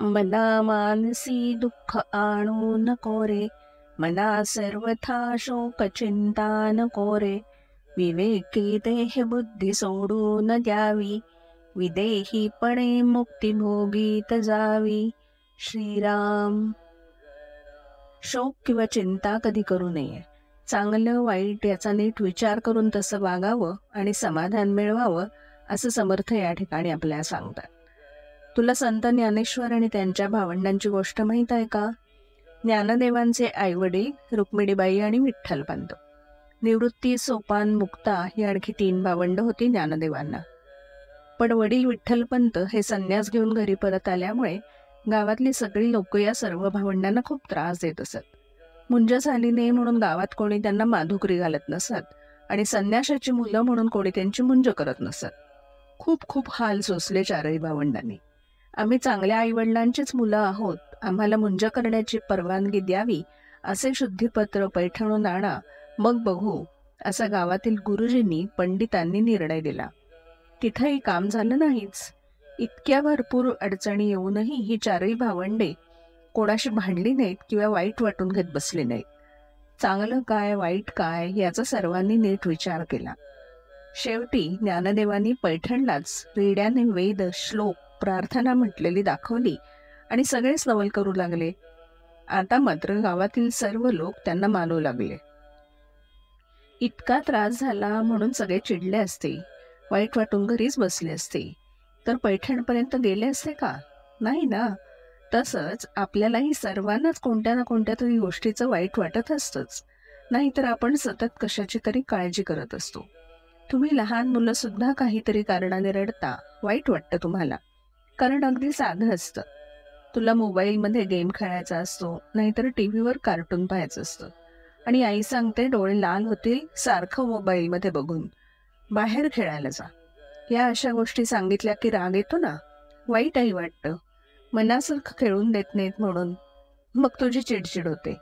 मना मानसी दुःख आणू नको रे, मना सर्वथा शोक चिंता नको रे. विवेकी देह बुद्धी सोडून द्यावी, विदेहीपणे मुक्ती भोगीत जावी. श्रीराम. शोक किंवा चिंता कधी करू नये. चांगलं वाईट याचा नीट विचार करून तसं वागावं आणि समाधान मिळवावं, असं समर्थ या ठिकाणी आपल्याला सांगतात. तुला संत ज्ञानेश्वर आणि त्यांच्या भावंडांची गोष्ट माहीत आहे का? ज्ञानदेवांचे आईवडील रुक्मिणीबाई आणि विठ्ठलपंत. निवृत्ती, सोपान, मुक्ता ही आणखी 3 भावंड होती ज्ञानदेवांना. पण वडील विठ्ठलपंत हे संन्यास घेऊन घरी परत आल्यामुळे गावातली सगळी लोक या सर्व भावंडांना खूप त्रास देत असत. मुंज झाली नाही म्हणून गावात कोणी त्यांना माधुकरी घालत नसत आणि संन्याशाची मुलं म्हणून कोणी त्यांची मुंज करत नसत. खूप खूप हाल सोसले चारही भावंडांनी. आम्ही चांगल्या आईवडिलांचीच मुलं आहोत, आम्हाला मुंज करण्याची परवानगी द्यावी, असे शुद्धीपत्र पैठणून आणा, मग बघू, असा गावातील गुरुजींनी पंडितांनी निर्णय दिला. तिथंही काम झालं नाहीच. इतक्या भरपूर अडचणी येऊनही ही चारही भावंडे कोणाशी भांडली नाहीत किंवा वाईट वाटून घेत बसली नाहीत. चांगलं काय वाईट काय याचा सर्वांनी नीट विचार केला. शेवटी ज्ञानदेवांनी पैठणलाच रेड्याने वेद, श्लोक, प्रार्थना म्हटलेली दाखवली आणि सगळेच नवल करू लागले. आता मात्र गावातील सर्व लोक त्यांना मानू लागले. इतका त्रास झाला म्हणून सगळे चिडले असते, वाईट वाटून घरीच बसले असते, तर पैठणपर्यंत गेले असते का? नाही ना. तसंच आपल्यालाही सर्वांनाच कोणत्या ना कोणत्या तरी गोष्टीचं वाईट वाटत असतंच, नाहीतर आपण सतत कशाची तरी काळजी करत असतो. तुम्ही लहान मुलं सुद्धा काहीतरी कारणाने रडता, वाईट वाटतं तुम्हाला, कारण अगदी साधं असतं. तुला मोबाईलमध्ये गेम खेळायचा असतो, नाहीतर टीव्हीवर कार्टून पाहायचं असतं आणि आई सांगते डोळे लाल होतील सारखं मोबाईलमध्ये बघून, बाहेर खेळायला जा. या अशा गोष्टी सांगितल्या की राग येतो ना, वाईटही वाटतं, मनासारखं खेळून देत नाहीत म्हणून, मग तुझी चिडचिड होते.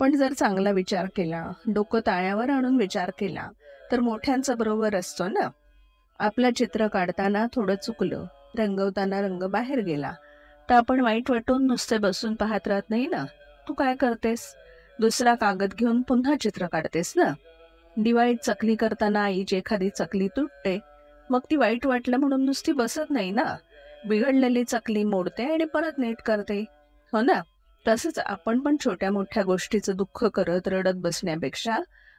पण जर चांगला विचार केला, डोकं ताळ्यावर आणून विचार केला, तर मोठ्यांचा बरोबर असतो ना. आपलं चित्र काढताना थोडं चुकलं, रंगवताना रंग बाहेर गेला, तर आपण वाईट वाटून नुसते बसून पाहत राहत नाही ना. तू काय करतेस? दुसरा कागद घेऊन पुन्हा चित्र काढतेस ना. दिवाळीत चकली करताना आईची एखादी चकली तुटते, मग ती वाईट वाटलं म्हणून नुसती बसत नाही ना, बिघडलेली चकली मोडते आणि परत नीट करते, हो ना. तसंच आपण पण छोट्या मोठ्या गोष्टीचं दुःख करत रडत बसण्यापेक्षा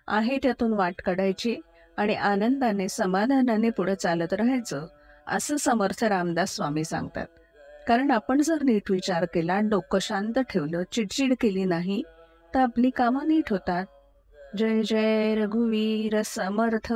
आहे त्यातून वाट काढायची आणि आनंदाने समाधानाने पुढे चालत राहायचं, असं समर्थ रामदास स्वामी सांगतात. कारण आपण जर नीट विचार केला, डोकं शांत ठेवलं, चिडचिड केली नाही, तर आपली कामं नीट होतात. जय जय रघुवीर समर्थ.